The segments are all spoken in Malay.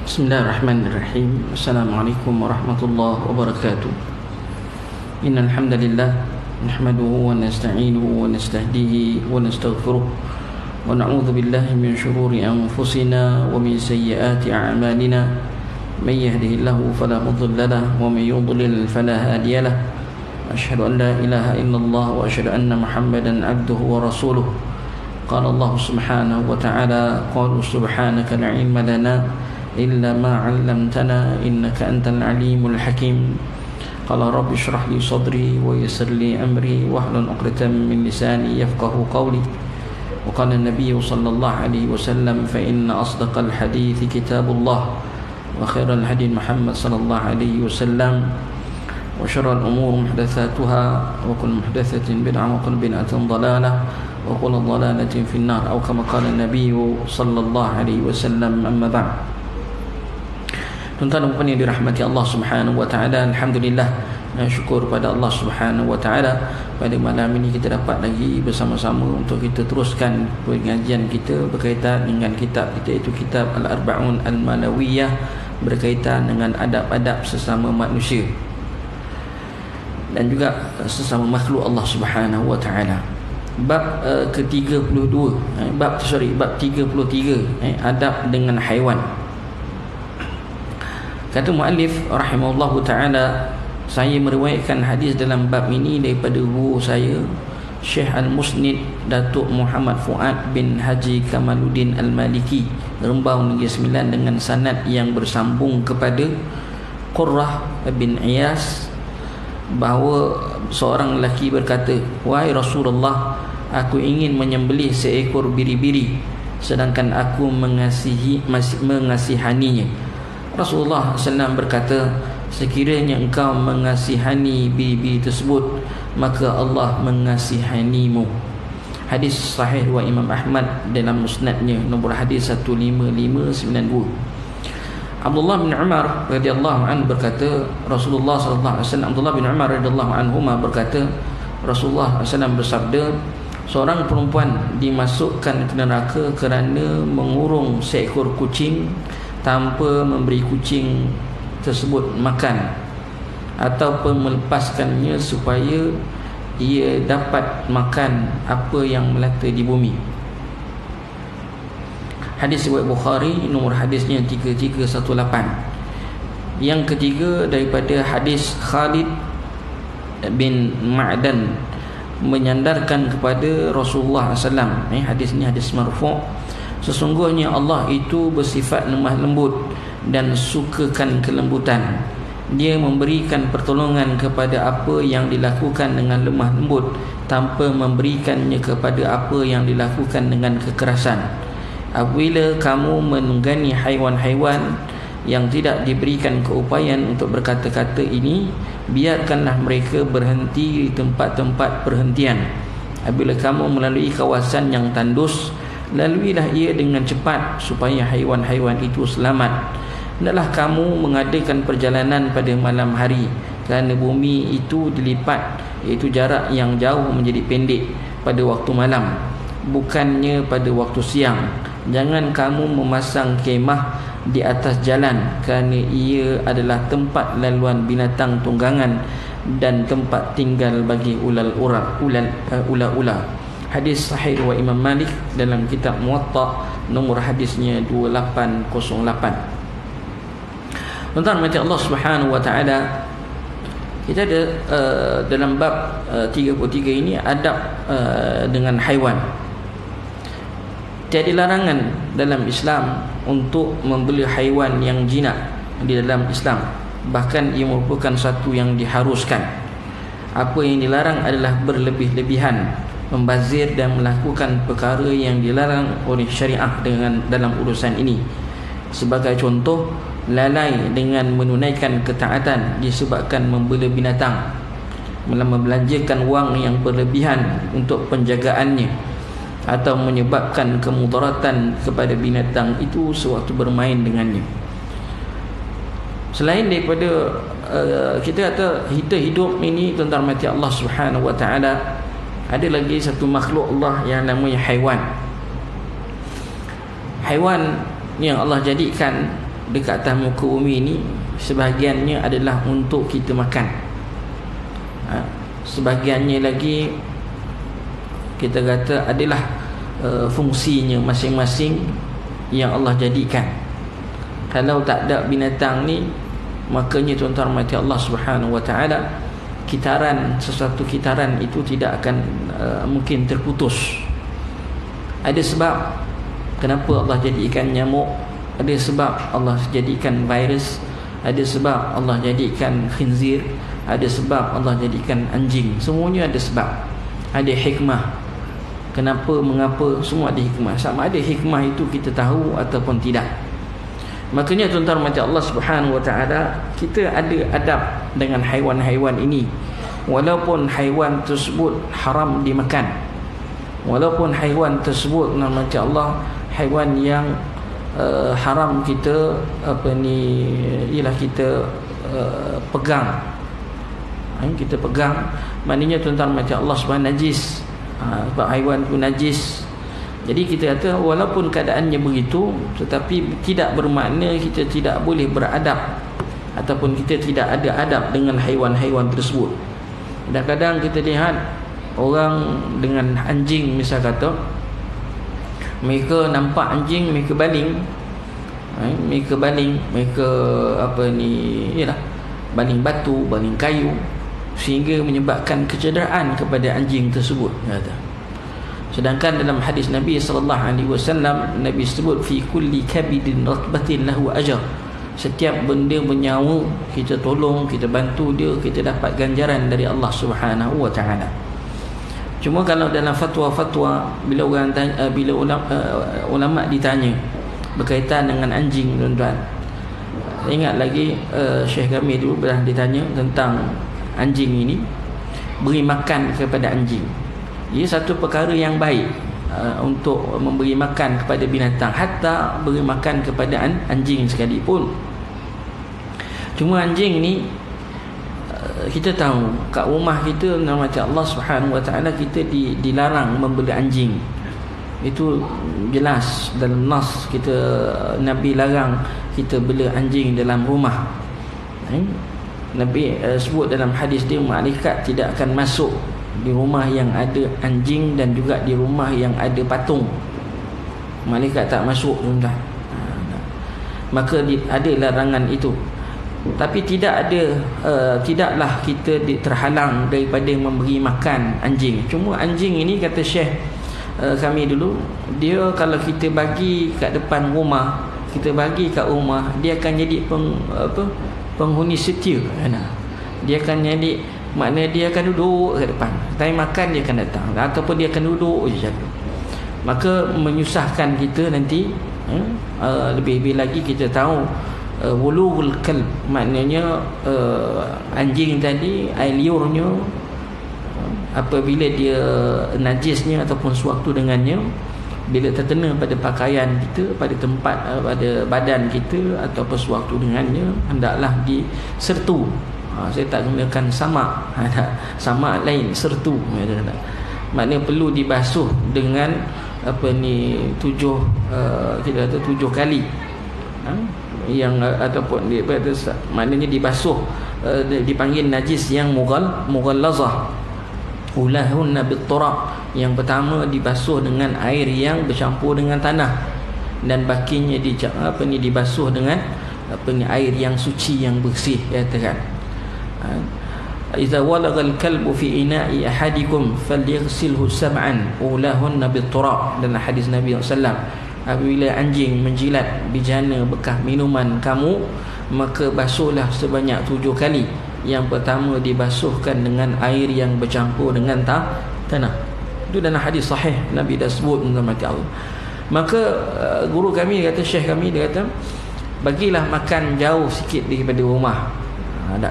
Bismillahirrahmanirrahim. Assalamualaikum warahmatullahi wabarakatuh. Innal hamdalillah nahmaduhu wa nasta'inuhu wa nastahdihi wa nastaghfiruh wa na'udzu billahi min shururi anfusina wa min sayyiati a'malina. May yahdihillahu fala mudilla lahu wa may yudlil fala hadiya lahu. Asyhadu an la ilaha illallah wa asyhadu anna Muhammadan 'abduhu wa rasuluh. Qala Allah subhanahu wa ta'ala, qalu subhanaka la 'ilma lana إلا ما علمتنا إنك أنت العليم الحكيم. قال رب اشرح لي صدري ويسر لي أمري واحلل عقدة من لساني يفقهوا قولي. وقال النبي صلى الله عليه وسلم فإن أصدق الحديث كتاب الله وخير الهدي محمد صلى الله عليه وسلم وشر الأمور محدثاتها وكل محدثة بدعة وكل بدعة ضلالة وكل ضلالة في النار أو كما قال النبي صلى الله عليه وسلم. أما بعد. Tuan-tuan dan puan yang dirahmati Allah Subhanahu wa taala, alhamdulillah, syukur pada Allah Subhanahu wa taala, pada malam ini kita dapat lagi bersama-sama untuk kita teruskan pengajian kita berkaitan dengan kitab kita, iaitu kitab Al-Arba'un Al-Manawiyah, berkaitan dengan adab-adab sesama manusia dan juga sesama makhluk Allah Subhanahu wa taala. Bab ke-32, bab 33, adab dengan haiwan. Kata muallif rahimahullahu taala, saya meriwayatkan hadis dalam bab ini daripada guru saya Syekh Al-Musnid Datuk Muhammad Fuad bin Haji Kamaluddin Al-Maliki, Rembau Negeri Sembilan, dengan sanad yang bersambung kepada Qurrah bin Iyas, bahawa seorang lelaki berkata, "Wahai Rasulullah, aku ingin menyembelih seekor biri-biri sedangkan aku mengasihaninya." Rasulullah SAW berkata, sekiranya engkau mengasihani bibi tersebut, maka Allah mengasihanimu. Hadis sahih wa Imam Ahmad dalam musnadnya, nombor hadis 15592. Abdullah bin Umar radhiyallahu anhu berkata, Rasulullah sallallahu alaihi wasallam, Abdullah bin Umar radhiyallahu anhuma berkata, Rasulullah SAW bersabda, seorang perempuan dimasukkan ke neraka kerana mengurung seekor kucing tanpa memberi kucing tersebut makan ataupun melepaskannya supaya ia dapat makan apa yang melata di bumi. Hadis riwayat Bukhari, nomor hadisnya 3318. Yang ketiga daripada hadis Khalid bin Ma'dan menyandarkan kepada Rasulullah SAW. Hadis ini hadis marfu'. Sesungguhnya Allah itu bersifat lemah lembut dan sukakan kelembutan. Dia memberikan pertolongan kepada apa yang dilakukan dengan lemah lembut tanpa memberikannya kepada apa yang dilakukan dengan kekerasan. Apabila kamu menunggani haiwan-haiwan yang tidak diberikan keupayaan untuk berkata-kata ini, biarkanlah mereka berhenti di tempat-tempat perhentian. Apabila kamu melalui kawasan yang tandus, laluilah ia dengan cepat supaya haiwan-haiwan itu selamat. Hendaklah kamu mengadakan perjalanan pada malam hari, kerana bumi itu dilipat, iaitu jarak yang jauh menjadi pendek pada waktu malam, bukannya pada waktu siang. Jangan kamu memasang kemah di atas jalan, kerana ia adalah tempat laluan binatang tunggangan dan tempat tinggal bagi ular-ular. Hadis sahih wa Imam Malik dalam kitab Muwatta, nomor hadisnya 2808. Tuan-tuan mati Allah Subhanahu wa taala, kita ada dalam bab 33 ini adab dengan haiwan. Tiada larangan dalam Islam untuk membeli haiwan yang jinak di dalam Islam. Bahkan ia merupakan satu yang diharuskan. Apa yang dilarang adalah berlebih-lebihan, membazir dan melakukan perkara yang dilarang oleh syariah dalam urusan ini. Sebagai contoh, lalai dengan menunaikan ketaatan disebabkan membela binatang, membelanjakan wang yang berlebihan untuk penjagaannya, atau menyebabkan kemudaratan kepada binatang itu sewaktu bermain dengannya. Selain daripada kita kata kita hidup ini, tuan-tuan mati Allah Subhanahu wa taala, ada lagi satu makhluk Allah yang namanya haiwan. Haiwan yang Allah jadikan dekat atas muka bumi ni sebahagiannya adalah untuk kita makan. Sebahagiannya lagi kita kata adalah fungsinya masing-masing yang Allah jadikan. Kalau tak ada binatang ni, makanya tuan-tuan mati Allah Subhanahu wa taala, sesuatu kitaran itu tidak akan mungkin terputus. Ada sebab kenapa Allah jadikan nyamuk, ada sebab Allah jadikan virus, ada sebab Allah jadikan khinzir, ada sebab Allah jadikan anjing. Semuanya ada sebab, ada hikmah. Kenapa, mengapa, semua ada hikmah. Sama ada hikmah itu kita tahu ataupun tidak. Makanya tuan-tuan mati Allah Subhanahu wa taala, kita ada adab dengan haiwan-haiwan ini. Walaupun haiwan tersebut haram dimakan, walaupun haiwan tersebut mati Allah haiwan yang haram kita ialah kita pegang. Kita pegang, maknanya tuan-tuan mati Allah Subhanahu najis. Sebab haiwan itu najis. Jadi kita kata walaupun keadaannya begitu, tetapi tidak bermakna kita tidak boleh beradab ataupun kita tidak ada adab dengan haiwan-haiwan tersebut. Kadang-kadang kita lihat orang dengan anjing, misal kata mereka nampak anjing, mereka baling, mereka baling batu, baling kayu, sehingga menyebabkan kecederaan kepada anjing tersebut. Sedangkan dalam hadis Nabi SAW, Nabi sebut fi kulli kabidin ratbatin lahu ajr. Setiap benda bernyawa kita tolong, kita bantu dia, kita dapat ganjaran dari Allah Subhanahu wa taala. Cuma kalau dalam fatwa-fatwa, bila orang tanya, bila ulama ditanya berkaitan dengan anjing, tuan-tuan, ingat lagi Syekh kami dulu pernah ditanya tentang anjing ini, beri makan kepada anjing. Ia satu perkara yang baik untuk memberi makan kepada binatang, hatta beri makan kepada anjing sekalipun. Cuma anjing ni kita tahu kat rumah kita, nama Allah Subhanahu wa taala, kita dilarang membeli anjing. Itu jelas dalam nas kita, Nabi larang kita beli anjing dalam rumah. Nabi sebut dalam hadis dia, malaikat tidak akan masuk di rumah yang ada anjing dan juga di rumah yang ada patung. Malaikat tak masuk, tuan-tuan. Maka ada larangan itu. Tapi tidaklah kita terhalang daripada memberi makan anjing. Cuma anjing ini, kata Syekh kami dulu, dia kalau kita bagi kat depan rumah, kita bagi kat rumah, dia akan jadi penghuni setia. Dia akan jadi, maknanya dia akan duduk kat depan, time makan dia akan datang, ataupun dia akan duduk je jaga. Maka menyusahkan kita nanti. Lebih-lebih lagi kita tahu wulughul kalb, maknanya anjing tadi, air liurnya apabila dia najisnya ataupun sewaktu dengannya, bila terkena pada pakaian kita, pada tempat, pada badan kita ataupun sewaktu dengannya, hendaklah disertu. Saya tak gunakan samak, samak lain, sertu. Maknanya perlu dibasuh dengan 7 kali. Yang ataupun maknanya dibasuh, dipanggil najis yang mughallazah. Ulahunna bit-turab. Yang pertama dibasuh dengan air yang bercampur dengan tanah, dan bakinya dibasuh dengan air yang suci, yang bersih, katakan. Idza walagha al-kalbu fi ina'i ahadikum falyaghsilhu sab'an ulahunna bit-turab. Dalam hadis Nabi sallallahu alaihi wasallam, apabila anjing menjilat bijana bekas minuman kamu, maka basuhlah sebanyak 7 kali. Yang pertama dibasuhkan dengan air yang bercampur dengan tanah. Itu dalam hadis sahih, Nabi dah sebut dalam Allah. Maka guru kami kata, Syekh kami dia kata, bagilah makan jauh sikit daripada rumah.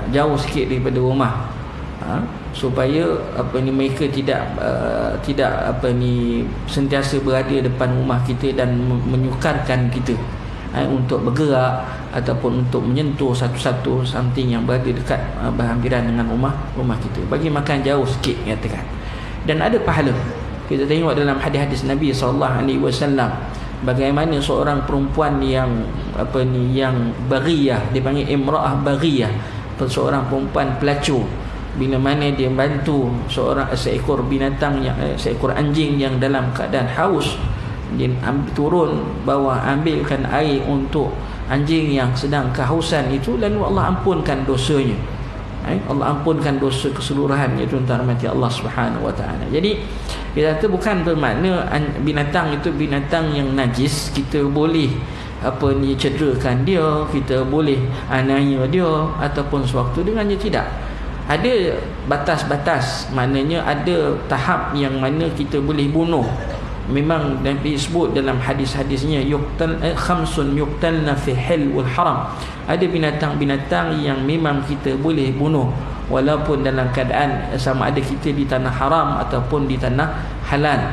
Jauh sikit daripada rumah, supaya mereka tidak sentiasa berada depan rumah kita dan menyukarkan kita untuk bergerak ataupun untuk menyentuh satu-satu something yang berada dekat berhampiran dengan rumah kita. Bagi makan jauh sikit, katakan. Dan ada pahala. Kita tengok dalam hadis-hadis Nabi SAW, bagaimana seorang perempuan yang yang baghiyah, dia panggil imra'ah baghiyah, seorang perempuan pelacur, bila mana dia bantu seekor binatang seekor anjing yang dalam keadaan haus, dia turun bawah ambilkan air untuk anjing yang sedang kehausan itu, lalu Allah ampunkan dosanya. Allah ampunkan dosa keseluruhannya, tuan-tuan rahmati Allah Subhanahu wa taala. Jadi kita kata bukan bermakna binatang itu binatang yang najis, kita boleh cederakan dia, kita boleh aniaya dia ataupun sewaktu dengannya, tidak. Ada batas-batas, maknanya ada tahap yang mana kita boleh bunuh. Memang Nabi sebut dalam hadis-hadisnya khamsun yuqtalna fi hil wal haram. Ada binatang-binatang yang memang kita boleh bunuh walaupun dalam keadaan sama ada kita di tanah haram ataupun di tanah halal.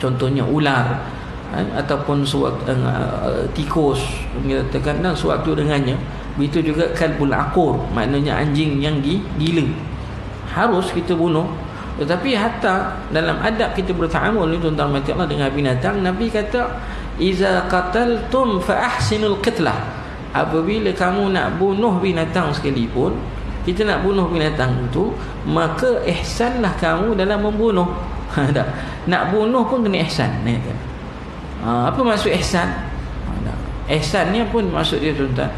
Contohnya ular ataupun tikus, menyatakan sewaktu dengannya. Begitu juga kalbul aqur, maknanya anjing yang gila, harus kita bunuh. Tetapi hatta dalam adab kita bertaamul ni, tuan-tuan mati Allah, dengan binatang, Nabi kata iza qataltum fa ahsinul qitlah. Apabila kamu nak bunuh binatang sekalipun, kita nak bunuh binatang itu, maka ihsanlah kamu dalam membunuh. Nak bunuh pun kena ihsan. Apa maksud ihsan? Ihsan ni pun maksud dia, tuan-tuan.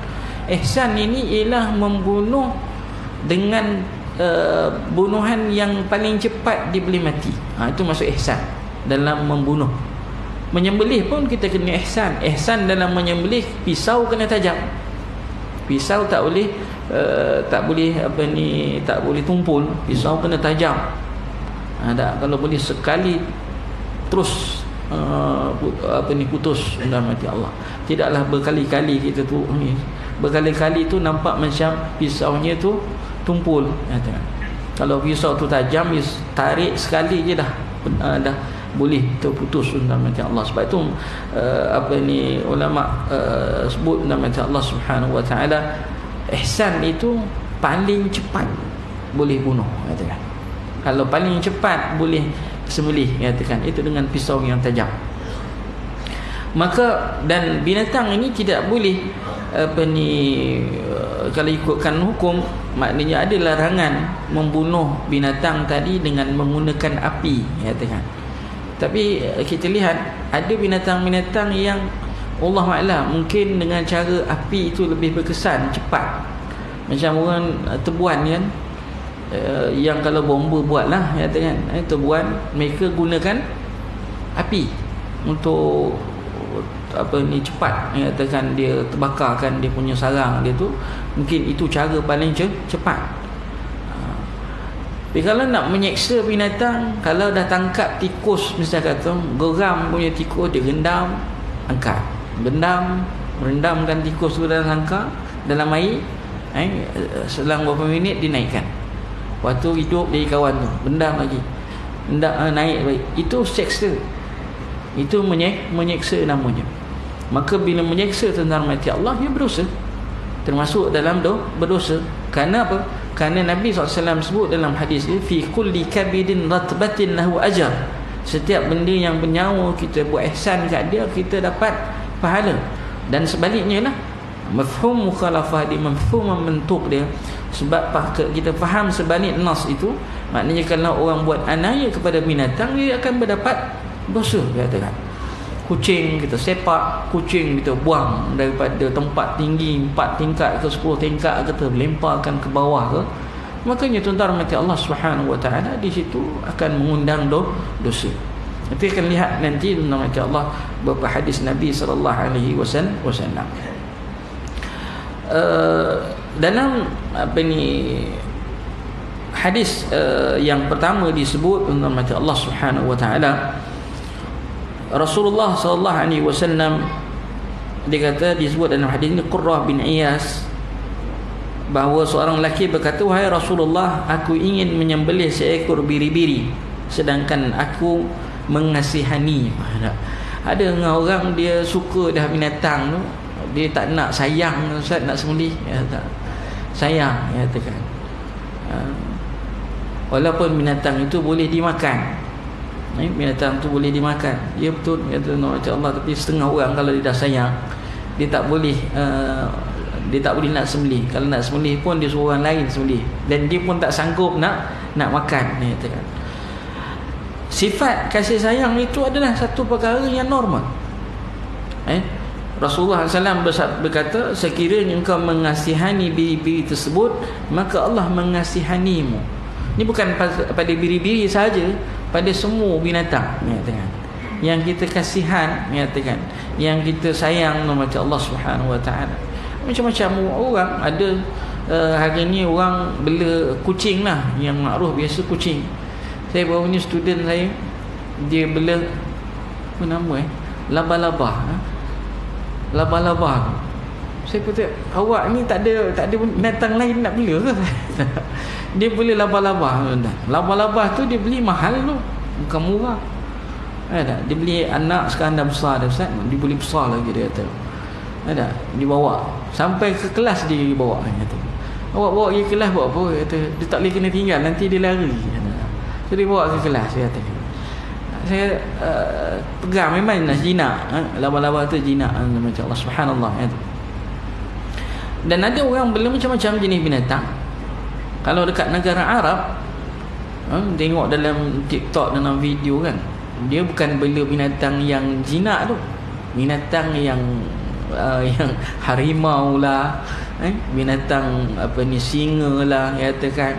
Ihsan ini ialah membunuh dengan bunuhan yang paling cepat dia boleh mati. Itu maksud ihsan dalam membunuh. Menyembelih pun kita kena ihsan. Ihsan dalam menyembelih, pisau kena tajam. Pisau tak boleh tak boleh tumpul. Pisau kena tajam. Kalau boleh sekali terus putus, dalam hati Allah. Tidaklah berkali-kali kita tu berkali-kali tu nampak macam pisaunya tu tumpul. Kalau pisau tu tajam, tarik sekali je dah boleh terputus dalam hati Allah. Sebab tu ulama sebut dalam hati Allah Subhanahu wa taala, ihsan itu paling cepat boleh bunuh, katakan. Kalau paling cepat boleh sembelih, katakan, itu dengan pisau yang tajam. Maka dan binatang ini tidak boleh kalau ikutkan hukum, maknanya ada larangan membunuh binatang tadi dengan menggunakan api, katakan. Tapi kita lihat ada binatang-binatang yang Allah Ta'ala mungkin dengan cara api itu lebih berkesan, cepat. Macam orang tebuan kan, yang kalau bomba buatlah, katakan, tebuan mereka gunakan api untuk cepat, katakan, dia terbakarkan dia punya sarang dia tu. Mungkin itu cara paling cepat. Tapi kalau nak menyeksa binatang, kalau dah tangkap tikus, misalnya kata geram punya tikus, dia rendam, angkat, rendamkan tikus tu dalam sangkar, dalam air, selang beberapa minit dinaikkan. Waktu hidup dari kawan tu, bendam lagi, naik baik. Itu seksa, itu menyeksa namanya. Maka bila menyeksa tentang mati Allah, dia berdosa, termasuk dalam berdosa. Kerana apa? Kerana Nabi SAW sebut dalam hadis dia, fi kulli kabidin ratbatin lahu ajar. Setiap benda yang bernyawa, kita buat ihsan kat dia, kita dapat pahala. Dan sebaliknya lah, mafhum mukhalafah dia, mafhum membentuk dia. Sebab kita faham sebalik nas itu, maknanya kalau orang buat anaya kepada binatang, dia akan mendapat dosa, katakan. Kucing kita sepak, kucing kita buang daripada tempat tinggi 4 tingkat ke 10 tingkat, kita lemparkan ke bawah ke, makanya tuan-tuan mati Allah Subhanahu wa taala di situ akan mengundang dosa. Kita akan lihat nanti tuan-tuan mati Allah beberapa hadis Nabi sallallahu alaihi wasallam. Dalam hadis yang pertama disebut, tuan-tuan mati Allah Subhanahu wa taala, Rasulullah sallallahu alaihi wasallam, dia kata, disebut dalam hadis ini, Qurrah bin Iyas, bahawa seorang lelaki berkata, wahai Rasulullah, aku ingin menyembelih seekor biri-biri sedangkan aku mengasihani. Ada orang dia suka dah binatang tu, dia tak nak, sayang Ustaz nak sembelih, tak sayang, katakan. Walaupun binatang itu boleh dimakan, Binatang tu boleh dimakan. Ya betul, kata Nabi Allah. Tapi setengah orang kalau dia dah sayang, dia tak boleh nak sembelih. Kalau nak sembelih pun dia suruh orang lain sembelih, dan dia pun tak sanggup nak makan. Ni katakan, sifat kasih sayang itu adalah satu perkara yang normal. Rasulullah SAW berkata, sekiranya engkau mengasihani biri-biri tersebut, maka Allah mengasihanimu. Ini bukan pada biri-biri saja, pada semua binatang, yang kita kasihan, yang kita sayang, macam Allah Subhanahu Wa Taala. Macam-macam orang ada. Hari ni orang bela kucing lah, yang makruf biasa kucing. Saya baru ni student saya, dia bela apa nama laba-laba. Laba-laba. Saya kata, awak ni tak ada binatang lain nak bela ke? Dia beli laba-laba. Laba-laba tu dia beli mahal tu, bukan murah. Dia beli anak sekarang dah besar dah, Ustaz. Dia beli besar lagi, dia kata. Dibawa sampai ke kelas, dia bawa. Kata, awak bawa pergi kelas buat apa? Kata, dia tak boleh kena tinggal, nanti dia lari. So dia bawa ke kelas, dia kata. Saya pegang, memang jinak. Laba-laba tu jinak, macam Allah Subhanallah. Dan ada orang bela macam-macam jenis binatang. Kalau dekat negara Arab, tengok dalam TikTok, dalam video kan, dia bukan bela binatang yang jinak tu, binatang yang harimau lah, binatang singa lah, katakan.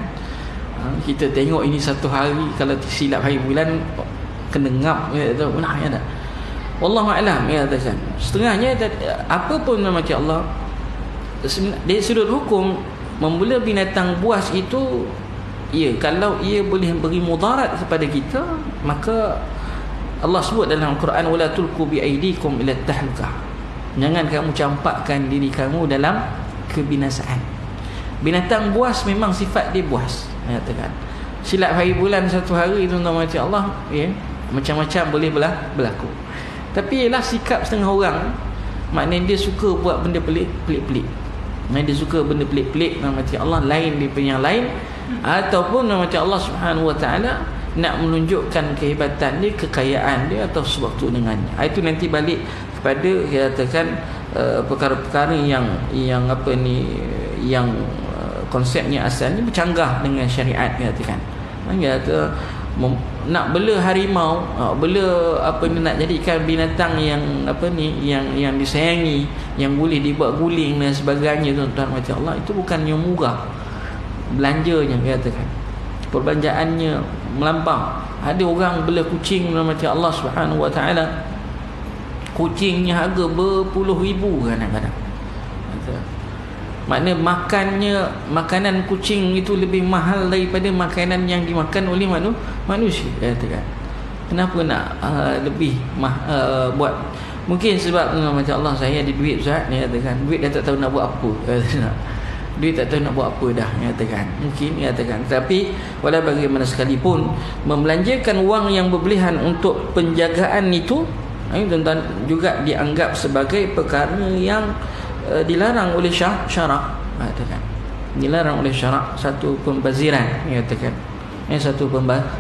Kita tengok ini satu hari, kalau silap hari bulan kena ngap, kata nah, ya tak. Wallahu a'lam, katakan. Setengahnya apa pun macam Allah, dari sudut hukum, membela binatang buas itu, kalau ia boleh beri mudarat kepada kita, maka Allah sebut dalam Al-Quran, wala tulqu bi aidikum ila tahlukah, jangan kamu campakkan diri kamu dalam kebinasaan. Binatang buas memang sifat dia buas, katakan. Silap hari bulan satu hari itu, macam Allah, macam-macam boleh berlaku. Tapi ialah sikap setengah orang, maknanya dia suka buat benda pelik-pelik. Dia suka benda pelik-pelik, macam Allah lain daripada yang lain, ataupun macam Allah Subhanahu Wa Taala nak menunjukkan kehebatan dia, kekayaan dia, atau sewaktu dengannya. Itu nanti balik kepada, katakan, perkara-perkara yang konsepnya asalnya bercanggah dengan syariat, katakan. Kata nak bela harimau, bela nak jadikan binatang yang yang disayangi, yang boleh dibuat guling dan sebagainya, tuan-tuan macam Allah, itu bukan yang murah belanjanya, katakan. Perbelanjaannya melampau. Ada orang bela kucing macam Allah Subhanahu Wa Taala, kucingnya harga berpuluh ribu kadang-kadang. Maknanya makanan kucing itu lebih mahal daripada makanan yang dimakan oleh manusia, katakan. Kenapa nak lebih buat? Mungkin sebab macam Allah, saya ada duit, Ustaz, ni, katakan. Duit dah tak tahu nak buat apa, duit tak tahu nak buat apa dah, katakan. Mungkin, katakan. Tapi walau bagaimana sekalipun, membelanjakan wang yang berlebihan untuk penjagaan itu, tuan-tuan, juga dianggap sebagai perkara yang dilarang oleh syarak, katakan. Dilarang oleh syarak, satu pembaziran, katakan. Satu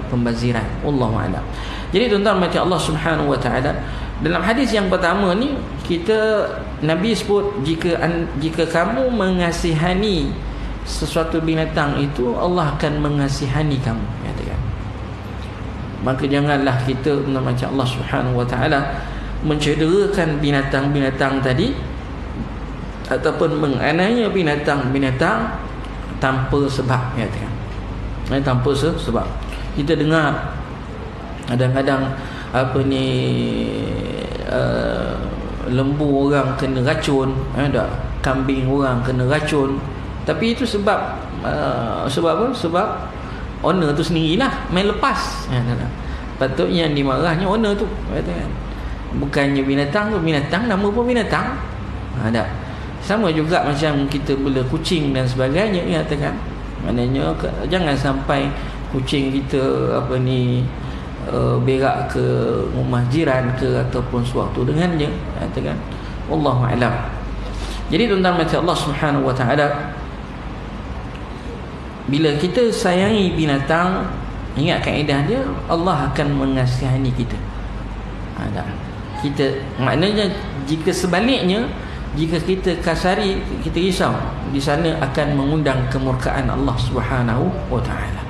pembaziran. Wallahu a'lam. Jadi tuan-tuan macam Allah Subhanahu Wa Taala, dalam hadis yang pertama ni, Nabi sebut, jika kamu mengasihani sesuatu binatang itu, Allah akan mengasihani kamu, katakan. Maka janganlah kita macam Allah Subhanahu Wa Taala mencederakan binatang-binatang tadi, ataupun menganiaya binatang-binatang tanpa sebab, katakan. Tanpa sebab. Kita dengar kadang-kadang lembu orang kena racun, kambing orang kena racun, tapi itu sebab apa? Sebab owner tu sendirilah main lepas. Patutnya yang dimarahnya owner tu, katakan. Bukannya binatang tu, binatang nama pun binatang. Sama juga macam kita bela kucing dan sebagainya, katakan. Maknanya jangan sampai kucing kita berak ke rumah jiran ke, ataupun sewaktu dengannya, katakan. Wallahu a'lam. Jadi tuan-tuan macam Allah Subhanahu Wa Taala, bila kita sayangi binatang, Ingat kaedah dia, Allah akan mengasihani kita. Kita maknanya jika sebaliknya, jika kita kasari, kita risau, di sana akan mengundang kemurkaan Allah Subhanahu wa taala.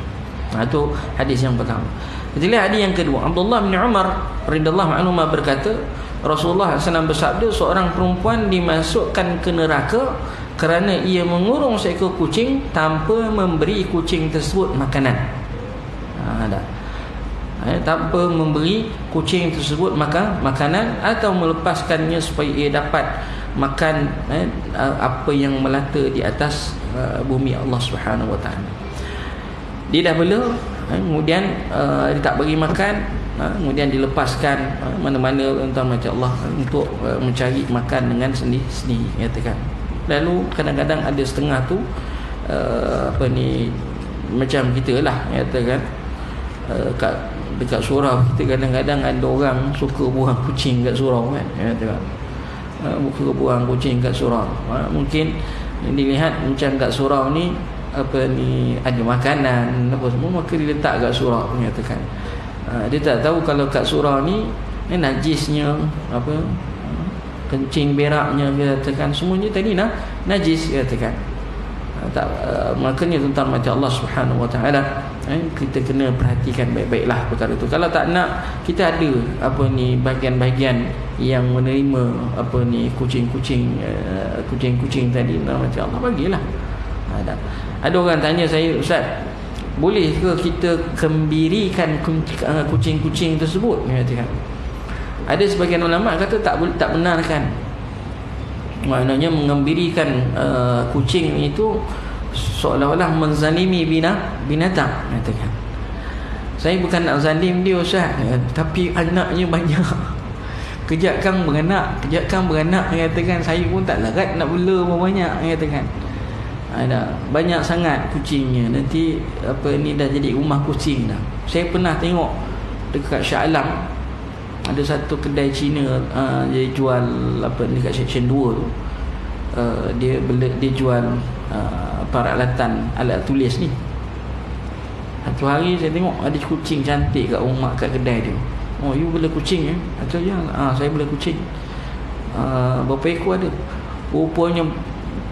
Itu hadis yang pertama. Kita lihat hadis yang kedua. Abdullah bin Umar radhiyallahu anhu berkata, Rasulullah SAW bersabda, seorang perempuan dimasukkan ke neraka kerana ia mengurung seekor kucing tanpa memberi kucing tersebut makanan. Tanpa memberi kucing tersebut makanan atau melepaskannya supaya ia dapat makan apa yang melata di atas bumi Allah Subhanahu wa taala. Dia dah bela, kemudian dia tak bagi makan, kemudian dilepaskan mana-mana entah macam Allah untuk mencari makan dengan sendiri katakan. Lalu kadang-kadang ada setengah tu macam kita lah katakan, dekat surau kita kadang-kadang ada orang suka buang kucing kat surau kan, katakan suka buang kucing kat surau. Mungkin dilihat macam kat surau ni ada makanan apa semua, maka dia letak kat surau katakan. Dia tak tahu kalau kat surau ni najisnya kencing beraknya katakan semuanya tadi najis katakan. Makanya tuan-tuan macam Allah Subhanahu wa taala, kita kena perhatikan baik-baiklah perkara itu. Kalau tak nak, kita ada bahagian-bahagian yang menerima kucing-kucing tadi, macam Allah bagilah. Ada orang tanya saya, Ustaz, boleh ke kita gembirikan kucing-kucing tersebut? Ada sebagian ulama kata tak benarkan. Maknanya mengembirikan kucing itu seolah-olah menzalimi binatang katakan. Saya bukan nak zalim dia Ustaz, tapi anaknya banyak. Kejap kang beranak katakan, saya pun tak larat nak bela banyak katakan. Ada banyak sangat kucingnya, nanti dah jadi rumah kucing dah. Saya pernah tengok dekat Shah Alam ada satu kedai Cina, dia jual dekat section 2 tu, dia jual peralatan alat tulis ni. Satu hari saya tengok ada kucing cantik kat rumah, kat kedai dia. Oh, you bela kucing ya? Atau ya, saya bela kucing. Berapa ekor ada? Rupanya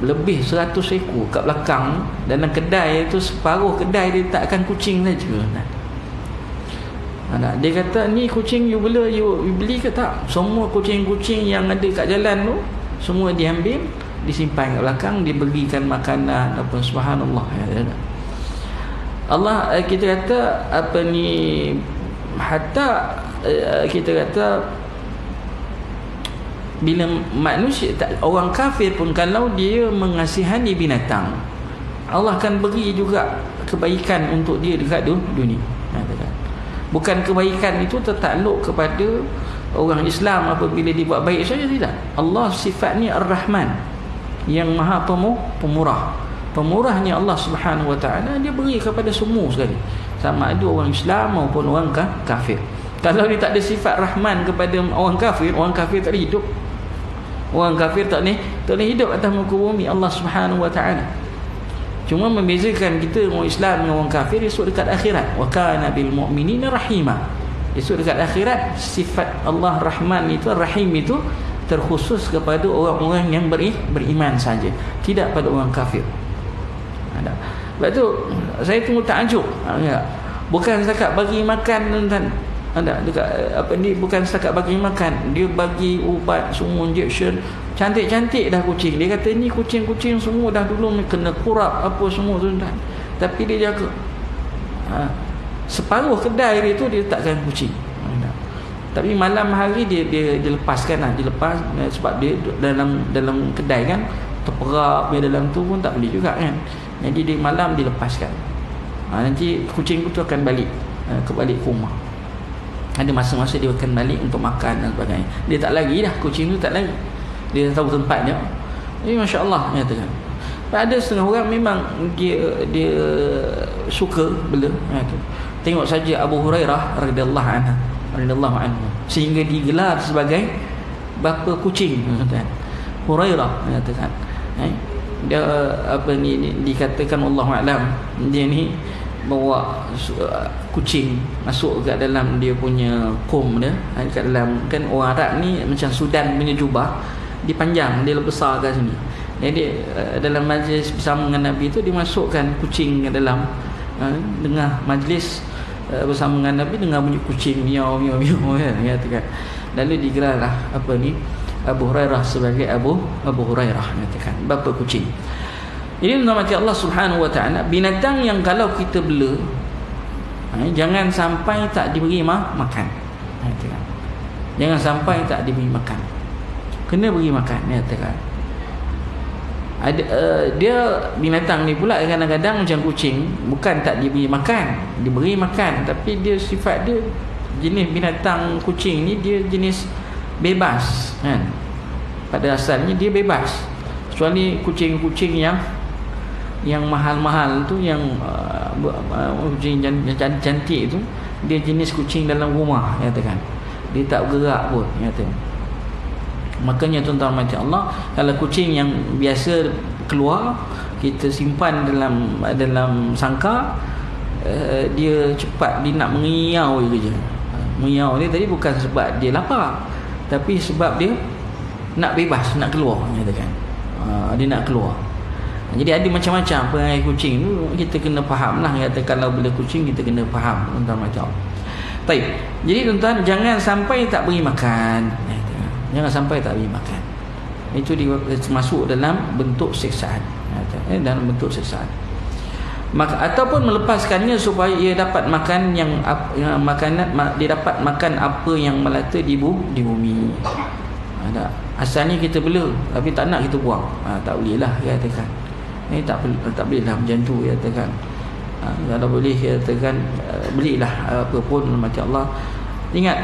lebih 100 ekor kat belakang. Dalam kedai tu, separuh kedai dia letakkan kucing saja. Dia kata, ni kucing you bela, you beli ke tak? Semua kucing-kucing yang ada kat jalan tu semua diambil, disimpan kat belakang, diberikan makanan apa. Subhanallah. Allah, kita kata hatta kita kata bila manusia, orang kafir pun kalau dia mengasihani binatang, Allah akan beri juga kebaikan untuk dia dekat dunia. Bukan kebaikan itu tertakluk kepada orang Islam apabila dia buat baik saja, tidak. Allah sifatnya Ar-Rahman, yang maha pemurah. Pemurahnya Allah Subhanahu wa taala, dia beri kepada semua sekali, sama ada orang Islam maupun orang kafir. Kalau dia tak ada sifat Rahman kepada orang kafir tak boleh hidup. Orang kafir tak boleh hidup atas muka bumi Allah Subhanahu wa taala. Cuma membezakan kita orang Islam dengan orang kafir, esok dekat akhirat. Wa kana bil mu'minina rahima. Esok dekat akhirat, sifat Allah Rahman itu, Rahim itu terkhusus kepada orang-orang yang beriman saja, tidak pada orang kafir. Sebab tu saya tunggu takjub. Bukan setakat bagi makan, tuan. Bukan setakat bagi makan, dia bagi ubat semua, injection. Cantik-cantik dah kucing. Dia kata ni kucing-kucing semua dah dulu kena kurap apa semua, tuan. Tapi dia jaga. Separuh kedai dia tu dia letakkan kucing. Tapi malam hari dia lepaskan lah. Dia lepas sebab dia dalam kedai kan, terperap dia dalam tu pun tak boleh juga kan. Jadi dia malam dilepaskan. Nanti kucing tu akan balik kebalik ke rumah. Ada masa-masa dia akan balik untuk makan dan sebagainya. Dia tak lari dah, kucing tu tak lari. Dia tahu tempatnya. Jadi masya-Allah nyatakan. Ada setengah orang memang dia suka bela. Tengok saja Abu Hurairah radhiyallahu anhu sehingga digelar sebagai bapa kucing, tuan. Hurairah nyatakan. Dia dikatakan wallahu alam, dia ni bawa kucing masuk kat dalam dia punya kom dia, kat dalam. Kan orang Arab ni macam Sudan punya jubah, dia panjang, dia besar kat sini. Jadi dalam majlis bersama dengan Nabi tu, dia masukkan kucing kat dalam, dengar majlis bersama dengan Nabi, dengar bunyi kucing miau miau miau kan, katakan. Lalu digelarlah Abu Hurairah sebagai Abu Hurairah, katakan bapa kucing. Ini nama Allah Subhanahu wa taala, binatang yang kalau kita bela, jangan sampai tak diberi makan. Jangan sampai tak diberi makan. Kena beri makan, katakan. Dia binatang ni pula kadang-kadang macam kucing, bukan tak diberi makan, diberi makan, tapi dia sifat dia, jenis binatang kucing ni dia jenis bebas kan. Pada asalnya dia bebas, kecuali kucing-kucing yang mahal-mahal tu, yang kucing cantik tu, dia jenis kucing dalam rumah, katakan. Dia tak bergerak pun, katakan. Makanya tuan-tuan mati Allah, kalau kucing yang biasa keluar, kita simpan dalam sangkar, dia cepat, dia nak mengiau je. Mengiau ni tadi bukan sebab dia lapar, tapi sebab dia nak bebas, nak keluar, katakan. Dia nak keluar. Jadi ada macam-macam perangai kucing tu, kita kena faham lah. Kata kalau bela kucing, kita kena faham tuan-tuan macam. Baik. Jadi tuan-tuan, jangan sampai tak beri makan. Jangan sampai tak beri makan. Itu masuk dalam bentuk siksaan. Dalam bentuk siksaan. Ataupun melepaskannya supaya ia dapat makan makanan, dia dapat makan apa yang melata di bumi. Asalnya kita bela, tapi tak nak kita buang. Tak boleh lah, katakan. Tak boleh lah macam tu, katakan. Kalau boleh, katakan, belilah apa pun mati Allah. Ingat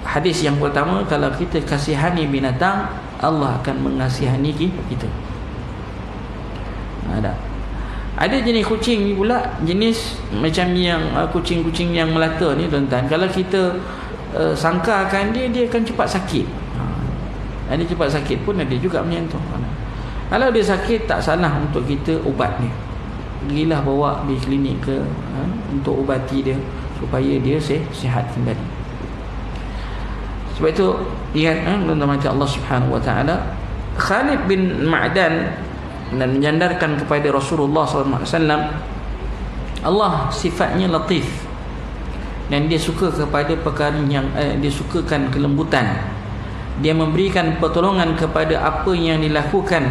hadis yang pertama, kalau kita kasihani binatang, Allah akan mengasihani kita. Ada jenis kucing ni pula, jenis macam yang kucing-kucing yang melata ni tuan-tuan, kalau kita sangkakan dia akan cepat sakit. Ada cepat sakit pun ada juga macam tu. Kalau dia sakit, tak salah untuk kita ubat dia. Pergilah bawa di klinik untuk ubati dia supaya dia sihat kembali. Sebab itu ingat tuan-tuan Allah Subhanahu wa taala, Khalid bin Ma'dan dan menyandarkan kepada Rasulullah SAW, Allah sifatnya latif, dan dia suka kepada perkara yang dia sukakan kelembutan. Dia memberikan pertolongan kepada apa yang dilakukan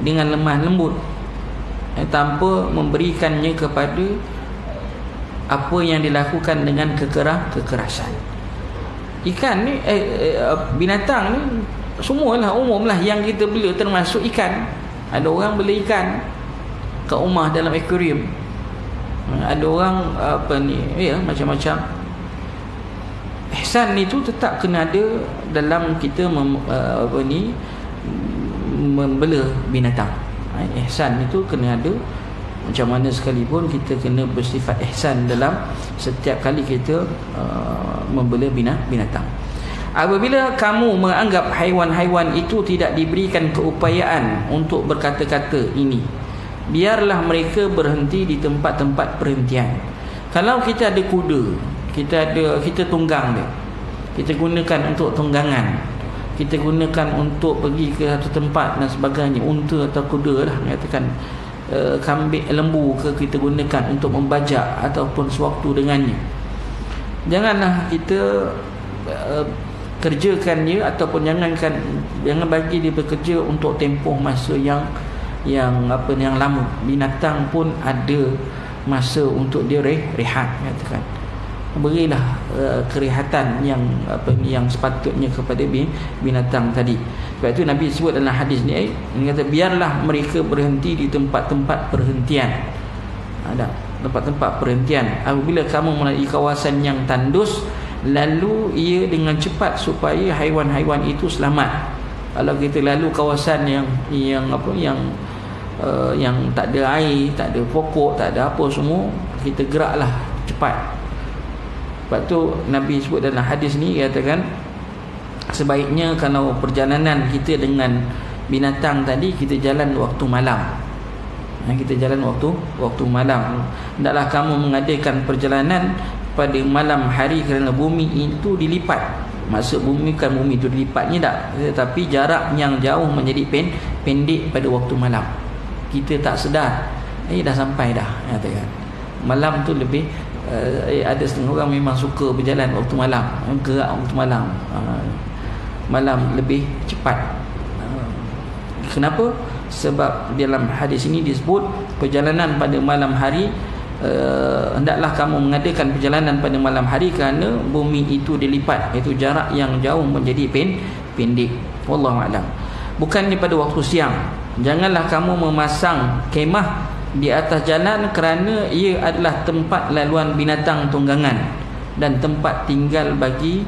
dengan lemah lembut, tanpa memberikannya kepada apa yang dilakukan dengan kekerasan. Ikan ni binatang ni semualah, umumlah yang kita bela, termasuk ikan. Ada orang bela ikan kat rumah dalam akuarium. Ada orang macam-macam. Ihsan itu tetap kena ada dalam kita membela binatang. Ihsan itu kena ada. Macam mana sekalipun kita kena bersifat ihsan dalam setiap kali kita membela binatang. Apabila kamu menganggap haiwan-haiwan itu tidak diberikan keupayaan untuk berkata-kata ini, biarlah mereka berhenti di tempat-tempat perhentian. Kalau kita ada kuda, kita tunggang dia, kita gunakan untuk tunggangan, kita gunakan untuk pergi ke satu tempat dan sebagainya, unta atau kuda lah, katakan kambing, lembu ke, kita gunakan untuk membajak ataupun sewaktu dengannya. Janganlah kita kerjakannya, ataupun jangan bagi dia bekerja untuk tempoh masa yang lama. Binatang pun ada masa untuk dia rehat, katakan. Berilah kerehatan yang sepatutnya kepada binatang tadi. Sebab itu Nabi sebut dalam hadis ni, dia kata biarlah mereka berhenti di tempat-tempat perhentian. Ada tempat-tempat perhentian. Apabila kamu melalui kawasan yang tandus, lalu ia dengan cepat supaya haiwan-haiwan itu selamat. Kalau kita lalu kawasan yang tak ada air, tak ada pokok, tak ada apa semua, kita geraklah cepat. Sebab tu Nabi sebut dalam hadis ni, katakan sebaiknya kalau perjalanan kita dengan binatang tadi, kita jalan waktu malam. Kita jalan waktu malam. Hendaklah kamu mengadakan perjalanan pada malam hari kerana bumi itu dilipat. Maksud bumi kan bumi itu dilipatnya tak, tetapi jarak yang jauh menjadi pendek pada waktu malam. Kita tak sedar, dah sampai dah, katakan. Malam tu lebih ada setengah orang memang suka berjalan waktu malam, gerak waktu malam. Malam lebih cepat. Kenapa? Sebab dalam hadis ini disebut perjalanan pada malam hari, hendaklah kamu mengadakan perjalanan pada malam hari kerana bumi itu dilipat, iaitu jarak yang jauh menjadi pendek. Wallahu a'lam. Bukannya pada waktu siang. Janganlah kamu memasang kemah di atas jalan kerana ia adalah tempat laluan binatang tunggangan dan tempat tinggal bagi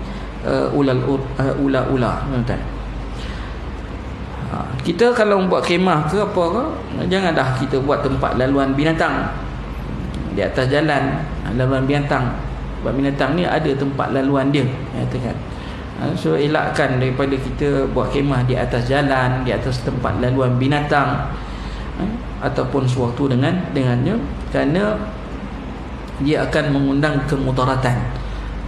ular-ular. Kita kalau buat kemah ke apa ke, jangan dah kita buat tempat laluan binatang di atas jalan. Laluan binatang, sebab binatang ni ada tempat laluan dia, katakan. So elakkan daripada kita buat kemah di atas jalan, di atas tempat laluan binatang, ataupun sewaktu dengannya, kerana dia akan mengundang kemudaratan.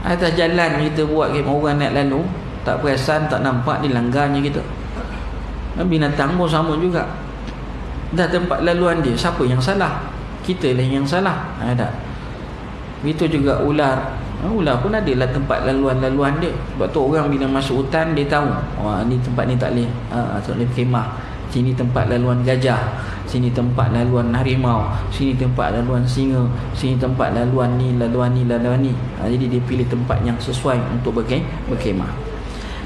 Atas jalan kita buat kemah, orang nak lalu tak perasan, tak nampak, dilanggarnya kita. Binatang pun sama juga. Dah tempat laluan dia, siapa yang salah? Kita lah yang salah. Tak. Begitu juga ular. Ular pun adalah tempat laluan-laluan dia. Sebab tu orang bila masuk hutan, dia tahu, ni tempat ni tak boleh, tak boleh kemah. Sini tempat laluan gajah, sini tempat laluan harimau, sini tempat laluan singa, sini tempat laluan ni. Jadi dia pilih tempat yang sesuai untuk berkemah.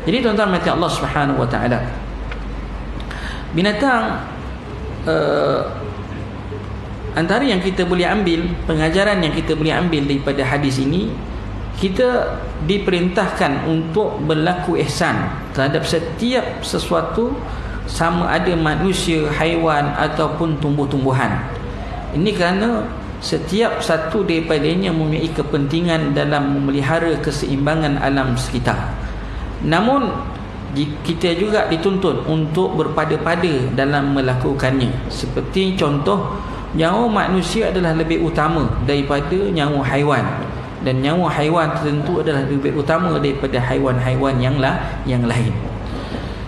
Jadi tuan-tuan mati Allah Subhanahu wa taala, binatang, antara yang kita boleh ambil, pengajaran yang kita boleh ambil daripada hadis ini, kita diperintahkan untuk berlaku ihsan terhadap setiap sesuatu, sama ada manusia, haiwan ataupun tumbuh-tumbuhan. Ini kerana setiap satu daripadanya mempunyai kepentingan dalam memelihara keseimbangan alam sekitar. Namun kita juga dituntut untuk berpada-pada dalam melakukannya. Seperti contoh, nyawa manusia adalah lebih utama daripada nyawa haiwan, dan nyawa haiwan tertentu adalah lebih utama daripada haiwan-haiwan yang lain.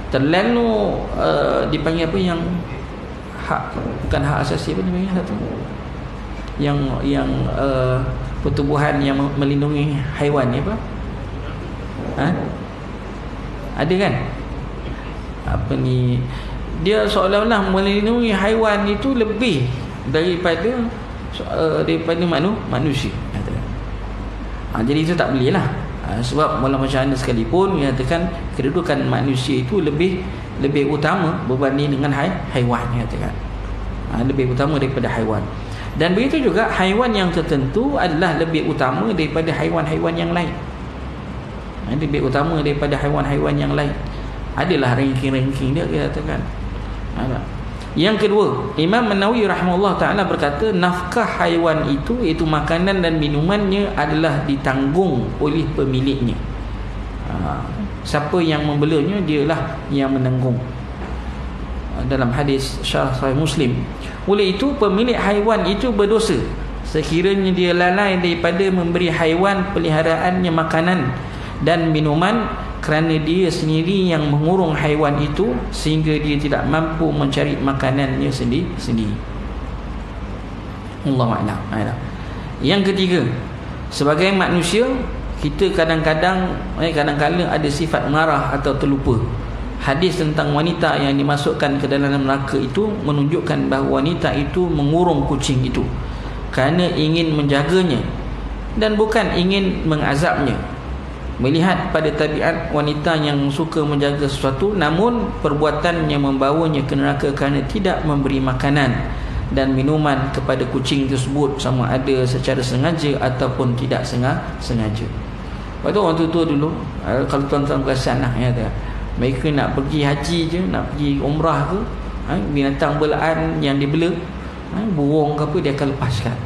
Terlalu dipanggil apa yang hak, bukan hak asasi, apa namanya satu, yang pertubuhan yang melindungi haiwan ni apa? Ada kan? Apa ni? Dia seolah-olah melindungi haiwan itu lebih daripada manusia. Jadi itu tak boleh lah. Sebab walau macam mana sekalipun, menyatakan kedudukan manusia itu lebih utama berbanding dengan haiwan, menyatakan lebih utama daripada haiwan. Dan begitu juga haiwan yang tertentu adalah lebih utama daripada haiwan-haiwan yang lain. Lebih utama daripada haiwan-haiwan yang lain. Adalah ranking-ranking dia, katakan. Yang kedua, Imam An-Nawawi rahimahullah ta'ala berkata, nafkah haiwan itu, iaitu makanan dan minumannya, adalah ditanggung oleh pemiliknya. Siapa yang membelanya, dialah yang menanggung. Dalam hadis Syarah Sahih Muslim. Oleh itu, pemilik haiwan itu berdosa sekiranya dia lalai daripada memberi haiwan peliharaannya makanan dan minuman, kerana dia sendiri yang mengurung haiwan itu sehingga dia tidak mampu mencari makanannya sendiri. Allahu a'lam. Yang ketiga, sebagai manusia, kita kadang-kadang ada sifat marah atau terlupa. Hadis tentang wanita yang dimasukkan ke dalam neraka itu menunjukkan bahawa wanita itu mengurung kucing itu kerana ingin menjaganya dan bukan ingin mengazabnya. Melihat pada tabiat wanita yang suka menjaga sesuatu, namun perbuatannya membawanya ke neraka kerana tidak memberi makanan dan minuman kepada kucing tersebut, sama ada secara sengaja ataupun tidak sengaja. Lepas tu orang tua dulu, kalau tuan-tuan perasan lah, ya, mereka nak pergi haji je, nak pergi umrah ke, binatang belaan yang dibela, burung ke apa, dia akan lepaskan.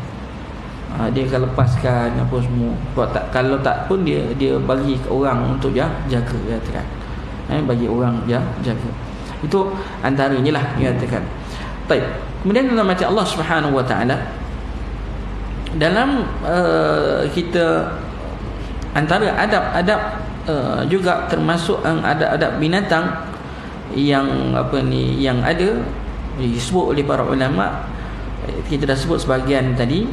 Dia akan lepaskan apa semua. Kalau tak pun dia bagi ke orang untuk jaga, katakan. Bagi orang jaga. Itu antaranya lah, katakan. Baik. Kemudian dalam macam Allah Subhanahu wa taala dalam kita antara adab-adab juga termasuk adab-adab binatang yang yang ada disebut oleh para ulama. Kita dah sebut sebahagian tadi,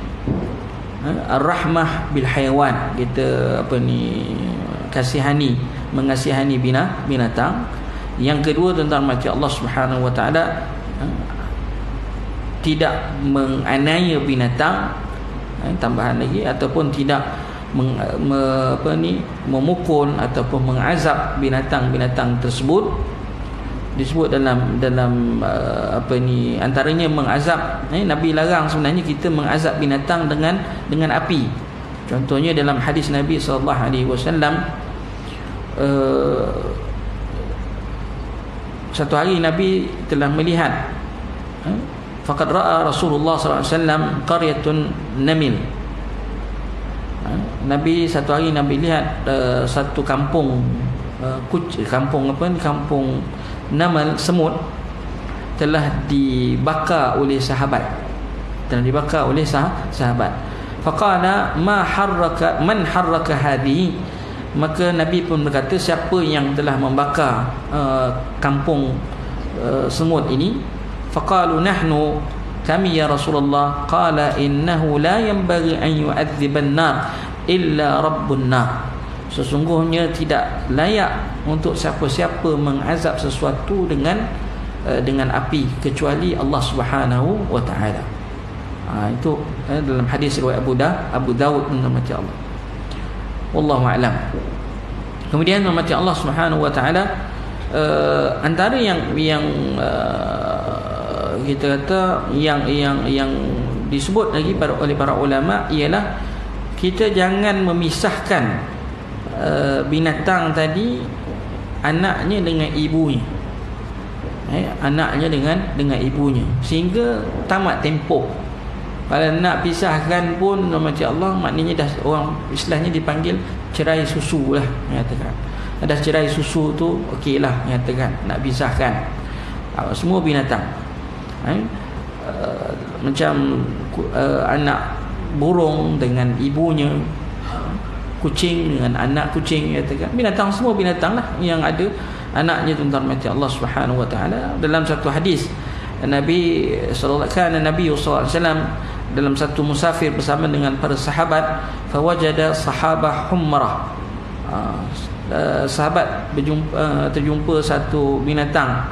ar-rahmah bil haiwan, kita mengasihani binatang. Yang kedua tentang macam Allah Subhanahu wa taala tidak menganiaya binatang, tambahan lagi, ataupun tidak memukul ataupun mengazab binatang-binatang tersebut. Disebut dalam antaranya mengazab. Nabi larang sebenarnya kita mengazab binatang dengan api. Contohnya dalam hadis Nabi sallallahu alaihi wasallam, satu hari Nabi telah melihat, faqad ra'a Rasulullah sallallahu alaihi wasallam qaryatun namil. Nabi satu hari Nabi lihat satu kampung kampung namal, semut, telah dibakar oleh sahabat. Faqala man harraka hadhihi. Maka Nabi pun berkata, siapa yang telah membakar kampung semut ini? Faqalu nahnu, kami ya Rasulullah. Qala innahu la yanbaghi an yu'adziban nar illa rabbun nar. Sesungguhnya tidak layak untuk siapa-siapa mengazab sesuatu dengan api kecuali Allah Subhanahu wa taala. Itu dalam hadis riwayat Abu Dawud mati Allah. Wallahu a'lam. Kemudian mati Allah Subhanahu wa taala, antara yang kita kata yang disebut lagi oleh para ulama ialah kita jangan memisahkan binatang tadi anaknya dengan ibunya, anaknya dengan ibunya, sehingga tamat tempoh. Kalau nak pisahkan pun macam Allah, maknanya dah orang istilahnya dipanggil cerai susu lah, nyatakan dah cerai susu tu okey lah, nyatakan nak pisahkan semua binatang. Macam anak burung dengan ibunya, kucing dengan anak kucing, katakan binatang, semua binatang lah yang ada anaknya tuan-tuan mati Allah Subhanahu wa taala. Dalam satu hadis Nabi sallallahu alaihi wasallam dalam satu musafir bersama dengan para sahabat, fawajada sahabah humrah. Sahabat terjumpa satu binatang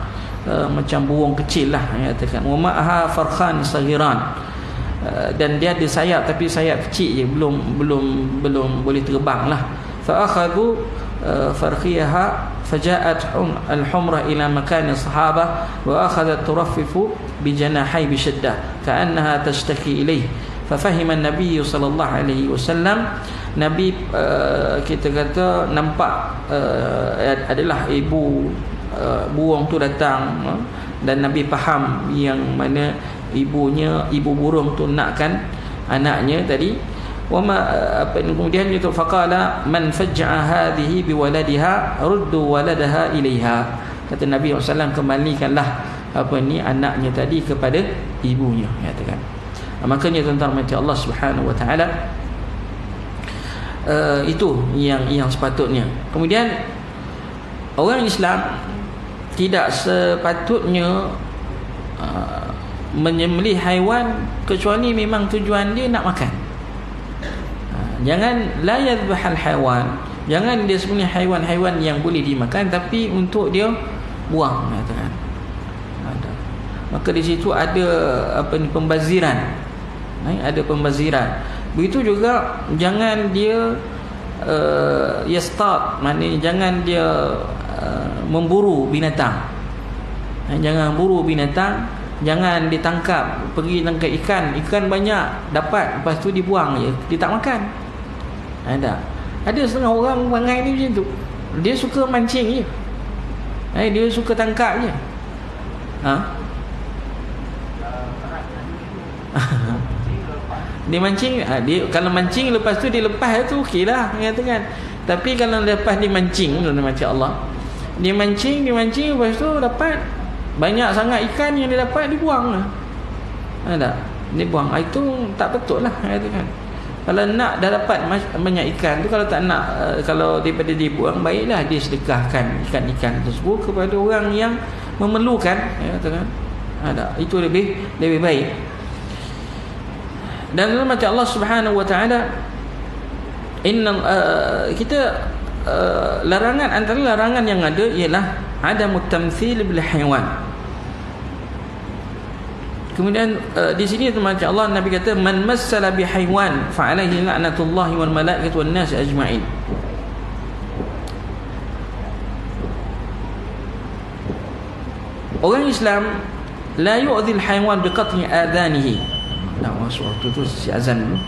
macam burung kecil lah, katakan wa ma'aha farkhan saghiran, dan dia ada sayap tapi sayap kecil je, belum boleh terbang lah. Fa akhadhu farqiyaha faja'at al-humra ila makan as-sahabah wa akhadhat turaffifu bi janahi bi shiddah ka'annaha tashtaki ilayhi. Fa fahima an-nabiy sallallahu alaihi wasallam, Nabi kita kata nampak adalah ibu burung tu datang, dan Nabi faham yang mana ibu burung tu nakkan anaknya tadi. Kemudian itu faqala man fajja'a hadhihi biwaladiha ruddu waladaha ilaiha. Kata Nabi SAW, kembalikanlah anaknya tadi kepada ibunya, katakan. Makanya tuan-tuan macam Allah Subhanahu wa taala, itu yang sepatutnya. Kemudian orang Islam tidak sepatutnya menyembelih haiwan kecuali memang tujuan dia nak makan. Jangan la yadhbahal haiwan, jangan dia sembelih haiwan-haiwan yang boleh dimakan tapi untuk dia buang, katakan. Maka di situ ada pembaziran. Ada pembaziran. Begitu juga jangan dia yastad, maknanya jangan dia memburu binatang. Jangan buru binatang, jangan ditangkap, pergi tangkap ikan banyak dapat, lepas tu dibuang je, dia tak makan. Ada setengah orang perangai ni macam tu, dia suka mancing je, dia suka tangkap je. Dia mancing, dia kalau mancing lepas tu dia lepas tu okeylah, katakan. Tapi kalau lepas dia mancing, macam Allah, dia mancing lepas tu dapat, banyak sangat ikan yang dia dapat, dia buang lah. Tak? Dia buang. Itu tak betul lah, kata kan. Kalau nak dah dapat banyak ikan tu, kalau tak nak, kalau daripada dia buang, baiklah dia sedekahkan ikan-ikan tersebut kepada orang yang memerlukan, katakan. Tak? Itu lebih baik. Dan dalam macam Allah Subhanahu wa taala, kita larangan, antara larangan yang ada ialah adamut tamthil bil haiwan. Kemudian di sini macam Allah, Nabi kata man massala bi haiwan fa alaihi la'natullah wal malaikatu wan nas ajma'in. Orang Islam la yu'dhil haiwan bi qat'i adanihi. Nah, waktu tu si azan dulu.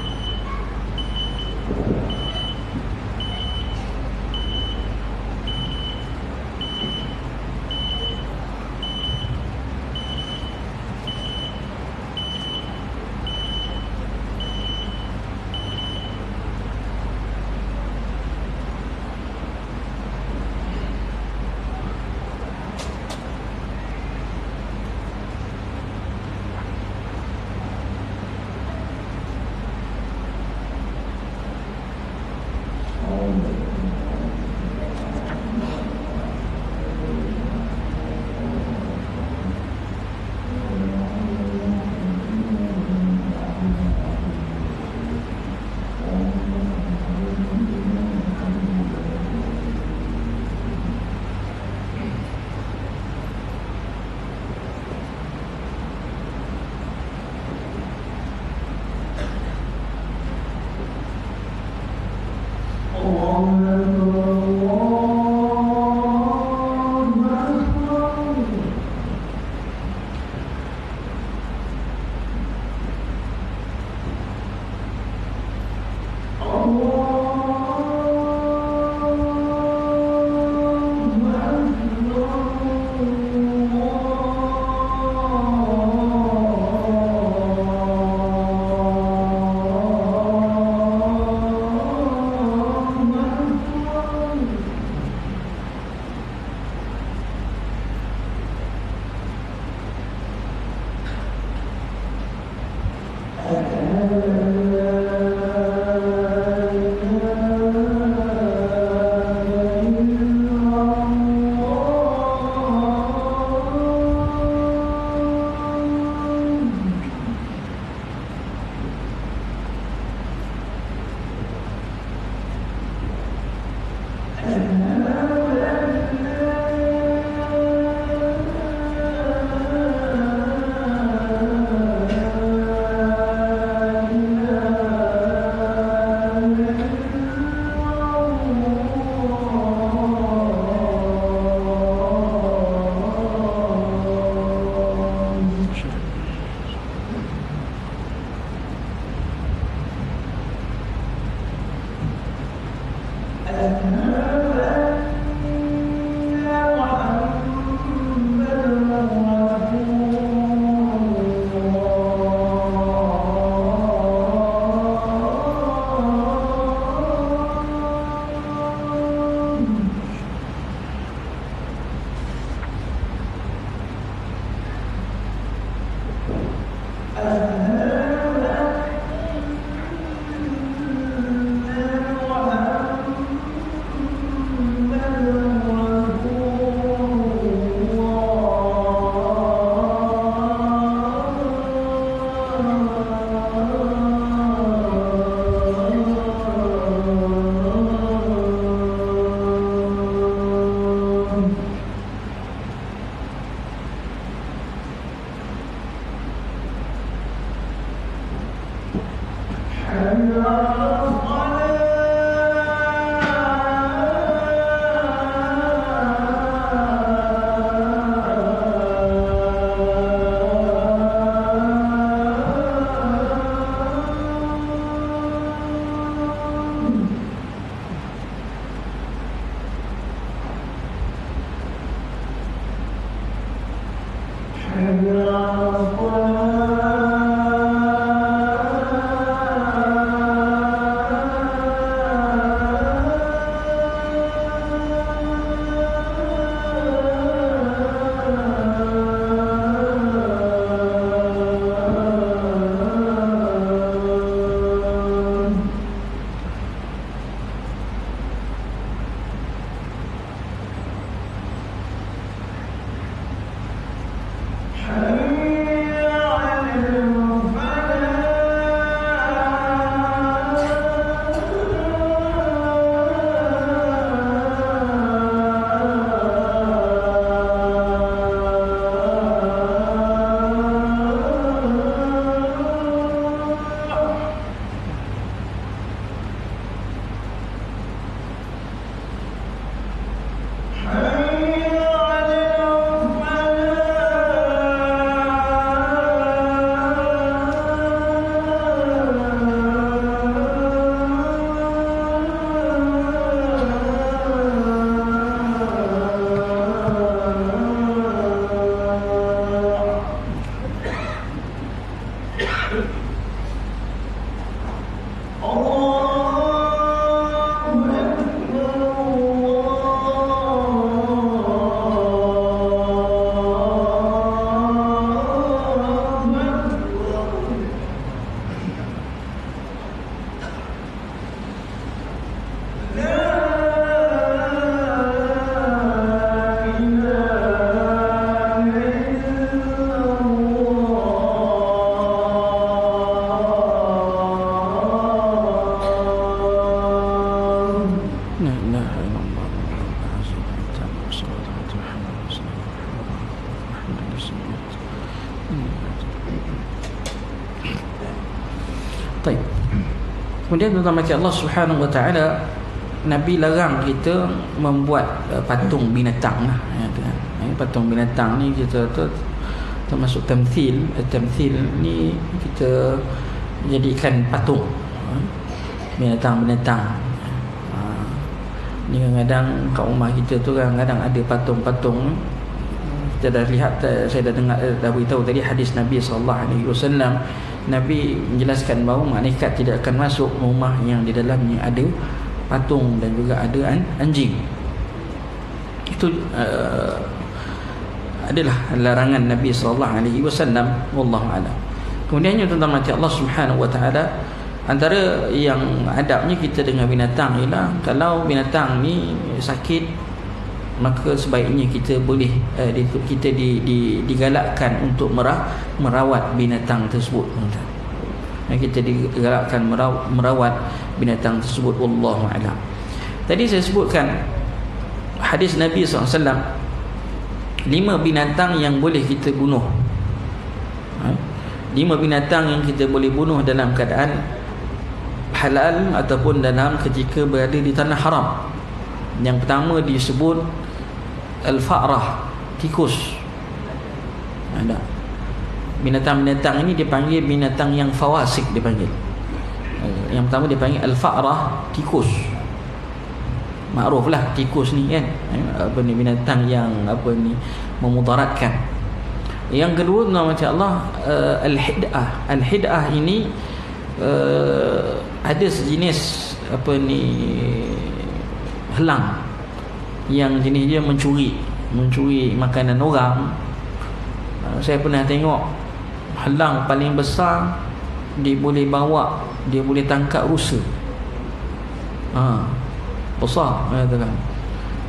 Kemudian tuan-tuan Allah Subhanahu wa taala, Nabi larang kita membuat patung binatang lah, ya, kan? Patung binatang ni kita termasuk tamthil. Tamthil ni kita jadikan patung binatang-binatang. Ni kadang-kadang kat rumah kita tu kadang-kadang ada patung-patung. Kita dah lihat, saya dah dengar, dah beritahu tadi hadis Nabi SAW. Nabi menjelaskan bahawa malaikat tidak akan masuk rumah yang di dalamnya ada patung dan juga ada anjing. Itu adalah larangan Nabi SAW. Wallahu a'lam. Kemudian tuan-tuan Allah Subhanahu wa taala, antara yang adabnya kita dengan binatang ialah kalau binatang ni sakit, maka sebaiknya kita boleh kita digalakkan untuk merawat binatang tersebut. Kita digalakkan merawat binatang tersebut. Wallahu a'lam. Tadi saya sebutkan hadis Nabi SAW, 5 binatang yang boleh kita bunuh. 5 binatang yang kita boleh bunuh dalam keadaan halal ataupun dalam ketika berada di tanah haram. Yang pertama disebut al-fa'rah, tikus. Ada binatang-binatang ini dipanggil binatang yang fawasik, dipanggil. Yang pertama dipanggil al-fa'rah, tikus. Makruflah tikus ni kan, apa ni, binatang yang apa ni, memudaratkan. Yang kedua nama Allah al-hid'ah. Al-hid'ah ini ada sejenis apa ni, helang yang jenis dia mencuri makanan orang. Saya pernah tengok helang paling besar, dia boleh bawa, dia boleh tangkap rusa. Besar katakan.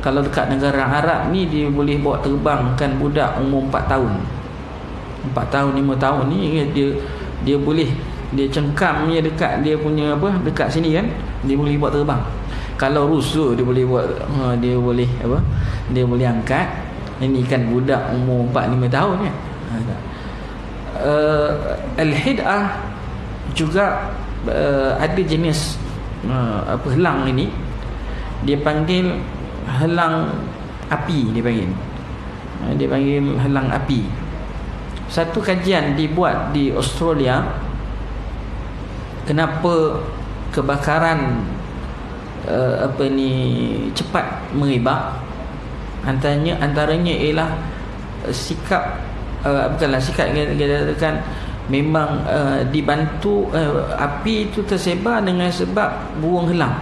Kalau dekat negara Arab ni, dia boleh bawa terbangkan budak umur 4 tahun 5 tahun ni, dia boleh, dia cengkam dia dekat dia punya apa, dekat sini kan, dia boleh bawa terbang. Kalau rusa dia boleh buat, dia boleh apa, dia boleh angkat. Ini kan budak umur 4-5 tahun kan. Al-hid'ah juga ada jenis apa, helang ini dia panggil helang api, dia panggil helang api. Satu kajian dibuat di Australia, kenapa kebakaran apa ni cepat merebak. Antaranya ialah sikap, bukanlah sikap, kita katakan memang dibantu, api itu tersebar dengan sebab burung helang.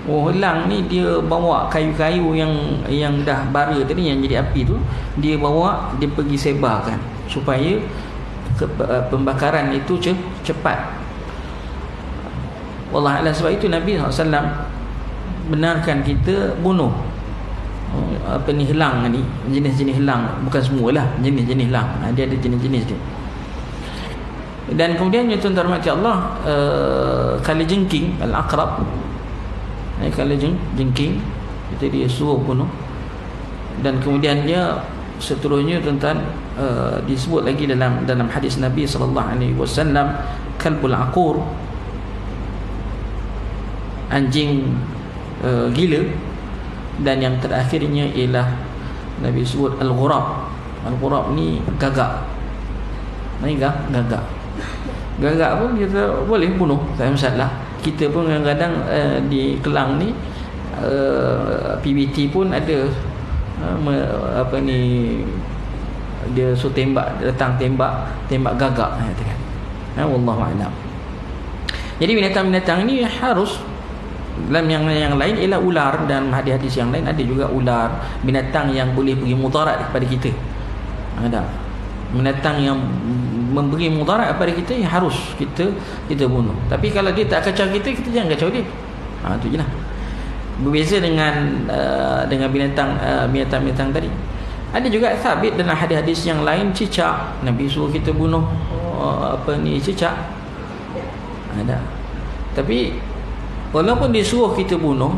Burung helang ni dia bawa kayu-kayu yang dah bara tadi, yang jadi api tu, dia bawa, dia pergi sebarkan supaya pembakaran itu cepat. Wallah a'lam. Sebab itu Nabi SAW benarkan kita bunuh apa ni, helang ni, jenis-jenis helang, bukan semualah, jenis-jenis helang, dia ada jenis-jenis dia. Dan kemudian tuan-tuan rahmati Allah, kalajengking, al-aqrab, kalajengking itu dia suruh bunuh. Dan kemudian dia seterusnya tuan-tuan disebut lagi dalam hadis Nabi SAW, kalbul aqur, anjing gila. Dan yang terakhirnya ialah Nabi sebut al-ghurab. Al-ghurab ni gagak. Gagak pun kita boleh bunuh, tak ada masalah. Kita pun kadang-kadang di Kelang ni PBT pun ada apa ni, dia tembak, datang tembak gagak kan. Wallahu a'lam. Jadi binatang-binatang ni harus, dalam yang lain ialah ular, dan hadis-hadis yang lain ada juga ular, binatang yang boleh beri mudarat kepada kita. Ada binatang yang memberi mudarat kepada kita yang harus kita bunuh. Tapi kalau dia tak kacau kita jangan kacau dia. Itu je lah. Berbeza dengan binatang-binatang tadi. Ada juga sabit dalam hadis-hadis yang lain, cicak, Nabi suruh kita bunuh cicak. Ada. Tapi walaupun dia suruh kita bunuh,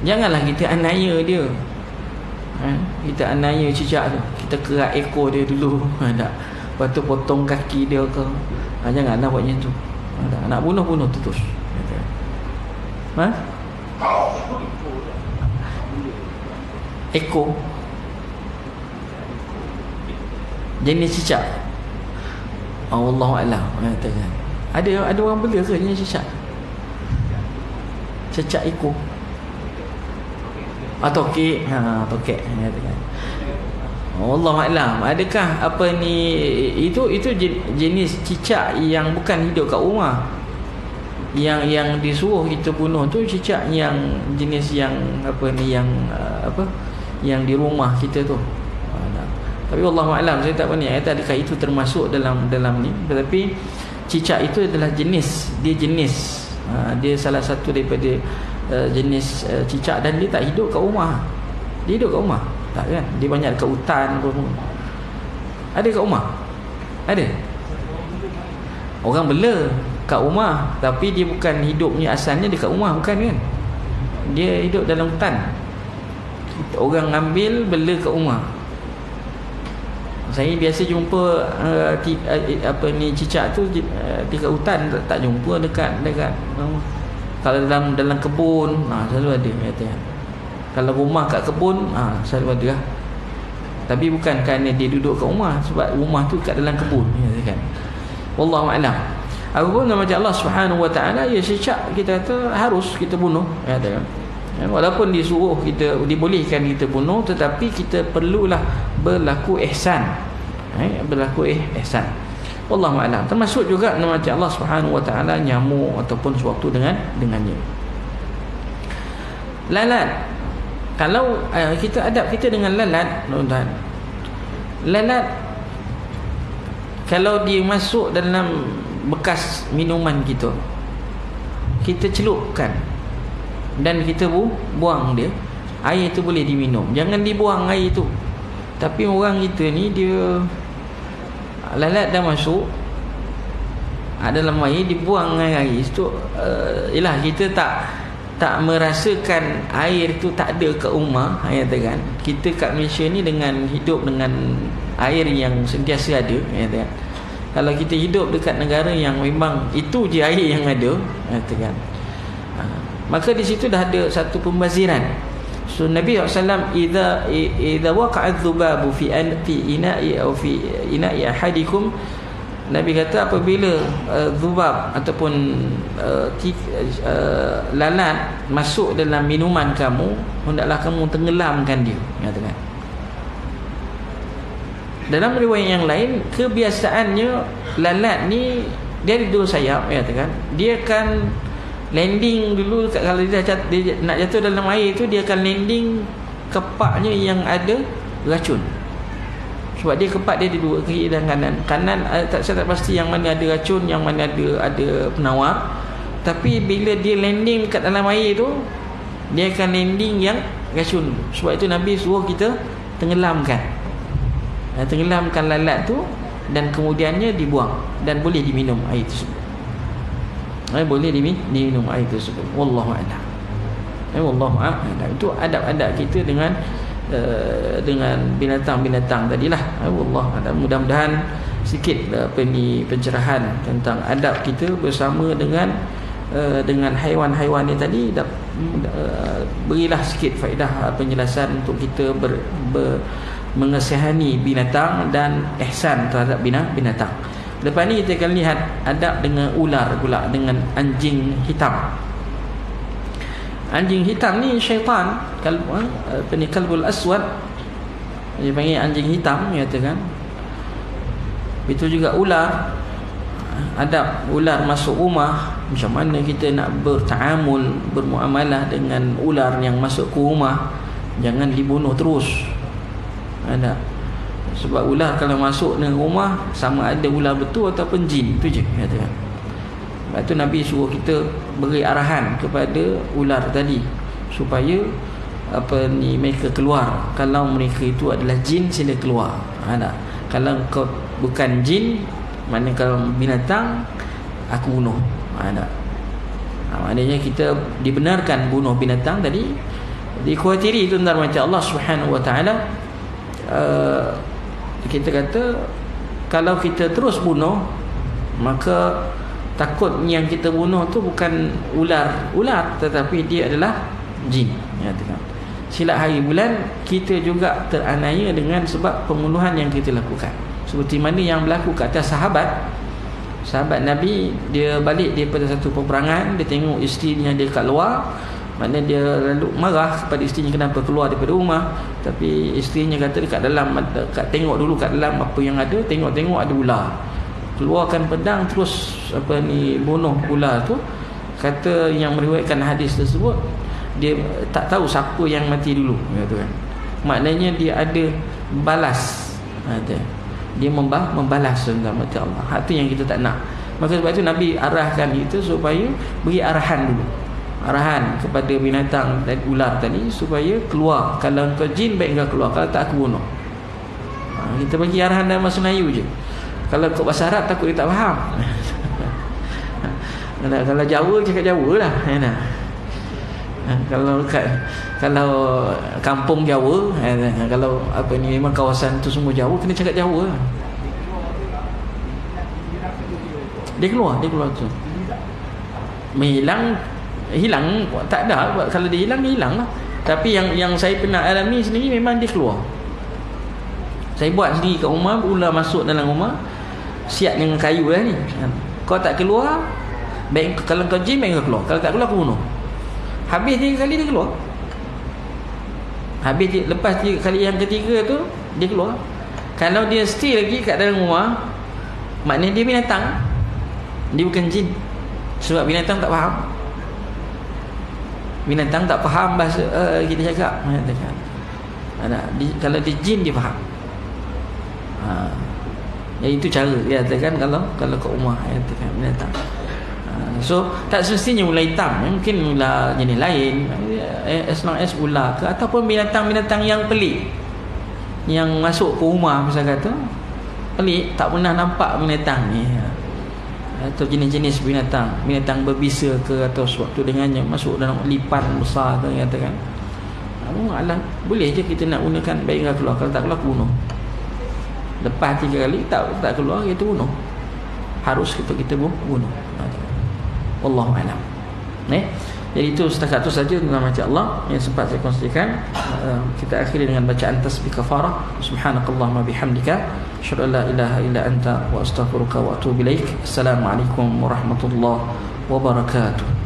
janganlah kita aniaya dia. Kita aniaya cicak tu, kita kerat ekor dia dulu, lepas tu potong kaki dia ke. Janganlah buat macam tu. Nak bunuh terus. Ekor jenis cicak, Allahu a'lam. Ada orang bela ke jenis cicak? Cicak ekor, tokek. Tokek Allahu a'lam. Adakah itu jenis cicak yang bukan hidup kat rumah, yang disuruh kita bunuh tu cicak yang jenis yang yang di rumah kita tu. Tapi wallahu a'lam, saya tak berani kata adakah itu termasuk dalam ni. Tetapi cicak itu adalah jenis, dia salah satu daripada jenis cicak, dan dia tak hidup kat rumah. Dia hidup kat rumah tak kan? Dia banyak dekat hutan pun. Ada kat rumah? Ada. Orang bela kat rumah, tapi dia bukan hidupnya asalnya dekat rumah, bukan kan? Dia hidup dalam hutan. Orang ambil bela kat rumah. Saya biasa jumpa cicak tu dekat hutan, tak jumpa dekat kalau dalam kebun selalu ada kata. Kalau rumah kat kebun selalu ada lah. Tapi bukan kerana dia duduk kat rumah, sebab rumah tu kat dalam kebun kan. Wallahu a'lam. Apapun nama Allah Subhanahu wa taala, ya cicak kita kata harus kita bunuh kata kan. Walaupun disuruh kita, dibolehkan kita bunuh, tetapi kita perlulah berlaku ihsan. Berlaku ihsan. Wallahu a'lam. Termasuk juga nama Allah Subhanahu wa taala nyamuk ataupun sesuatu dengannya. Lalat. Kalau kita adab kita dengan lalat, tuan-tuan. Lalat kalau dia masuk dalam bekas minuman kita celupkan dan kita buang dia, air itu boleh diminum. Jangan dibuang air itu. Tapi orang kita ni, dia lalat dah masuk dalam air, dibuang air itu. Ialah kita tak merasakan air tu tak ada kat rumah. Kan? Kita kat Malaysia ni dengan hidup dengan air yang sentiasa ada. Kan? Kalau kita hidup dekat negara yang memang itu je air yang ada, kan? Maka di situ dah ada satu pembaziran. So Nabi SAW idza waqa'a adh-dhubabu fi ina'i aw fi ina'i ahadikum, Nabi kata apabila dhubab ataupun lalat masuk dalam minuman kamu, hendaklah kamu tenggelamkan dia, katakan. Dalam riwayat yang lain, kebiasaannya lalat ni dia ada dua sayap, katakan. Dia akan landing dulu kalau dia nak jatuh dalam air tu, dia akan landing kepaknya yang ada racun. Sebab dia kepak dia ada dua, kiri dan kanan. Saya tak pasti yang mana ada racun, yang mana ada penawar. Tapi bila dia landing kat dalam air tu, dia akan landing yang racun. Sebab itu Nabi suruh kita tenggelamkan lalat tu, dan kemudiannya dibuang, dan boleh diminum air tersebut. Boleh diminum air tersebut. Wallahu a'lam. Wallahu a'lam. Itu adab-adab kita dengan binatang-binatang tadilah. Wallahu a'lam. Mudah-mudahan sikit pencerahan tentang adab kita bersama dengan haiwan-haiwan ni tadi. Berilah sikit faedah penjelasan untuk kita mengasihani binatang dan ihsan terhadap binatang. Lepas ni kita akan lihat adab dengan ular pula, dengan anjing hitam. Anjing hitam ni syaitan, kalbul aswad, dia panggil anjing hitam, katakan. Itu juga ular. adab ular masuk rumah, macam mana kita nak bertaamul, bermuamalah dengan ular yang masuk ke rumah. Jangan dibunuh terus. Ada. Sebab ular kalau masuk dalam rumah, sama ada ular betul ataupun jin, tu je kata. Sebab tu Nabi suruh kita beri arahan kepada ular tadi supaya mereka keluar. Kalau mereka itu adalah jin, sila keluar. Ada. Kalau kau bukan jin, mana kalau binatang, aku bunuh. Ada. Maknanya kita dibenarkan bunuh binatang tadi. Dikhawatiri tuan-tuan macam Allah Subhanahu Wa Taala, kita kata kalau kita terus bunuh, maka takut yang kita bunuh tu bukan ular tetapi dia adalah jin. Silap hari bulan kita juga teraniaya dengan sebab pembunuhan yang kita lakukan. Seperti mana yang berlaku ke atas sahabat Nabi. Dia balik daripada satu peperangan, dia tengok isterinya dia kat luar. Maknanya dia lalu marah kepada isterinya kenapa keluar daripada rumah. Tapi isterinya kata dekat dalam, tengok dulu kat dalam apa yang ada. Tengok-tengok ada ular. Keluarkan pedang terus bunuh ular tu. Kata yang meriwayatkan hadis tersebut, dia tak tahu siapa yang mati dulu, kata kan. Maknanya dia ada balas. Dia membalas tentang mati Allah. Itu yang kita tak nak. Maka sebab itu Nabi arahkan itu supaya beri arahan dulu. Arahan kepada binatang dan ular tadi supaya keluar. Kalau kau jin, baik kau keluar. Kalau tak, aku bunuh. Kita bagi arahan dalam bahasa Melayu je. Kalau kau bahasa Arab, takut dia tak faham. Kalau Jawa, cakap Jawa lah. Kalau kampung Jawa, kalau memang kawasan tu semua Jawa, kena cakap Jawa. Dia keluar tu. Hilang tak ada. Kalau dia hilang lah. Tapi yang saya pernah alami sendiri, memang dia keluar. Saya buat sendiri kat rumah, ular masuk dalam rumah, siap dengan kayu lah ni. Kau tak keluar, baik, kalau kau jin, baik kau keluar. Kalau tak keluar, aku bunuh. Habis 3 kali dia keluar. Lepas 3 kali yang ketiga tu, dia keluar. Kalau dia stay lagi kat dalam rumah, maknanya dia binatang. Dia bukan jin. Sebab binatang tak faham. Binatang tak faham bahasa kita cakap. Kalau dia jin, dia faham. Itu cara dia katakan kalau kat rumah katakan binatang. So tak semestinya ular hitam, mungkin ular jenis lain, as long as ular ke, ataupun binatang-binatang yang pelik yang masuk ke rumah, misalnya kata pelik, tak pernah nampak binatang ni, atau jenis-jenis binatang berbisa ke, atau sewaktu dengannya masuk dalam lipan besar tu, katakan boleh je kita nak gunakan, baik keluar. Kalau tak keluar, bunuh. Lepas 3 kali tak keluar, kita bunuh. Harus kita bunuh. Wallahu a'lam. Jadi itu setakat itu saja tentang macam Allah yang sempat saya kongsikan. Kita akhiri dengan bacaan tasbih kafarah. Subhanakallahumma bihamdika, asyhadu an la ilaha illa anta, wa astaghfiruka wa atubu ilaik. Assalamualaikum warahmatullahi wabarakatuh.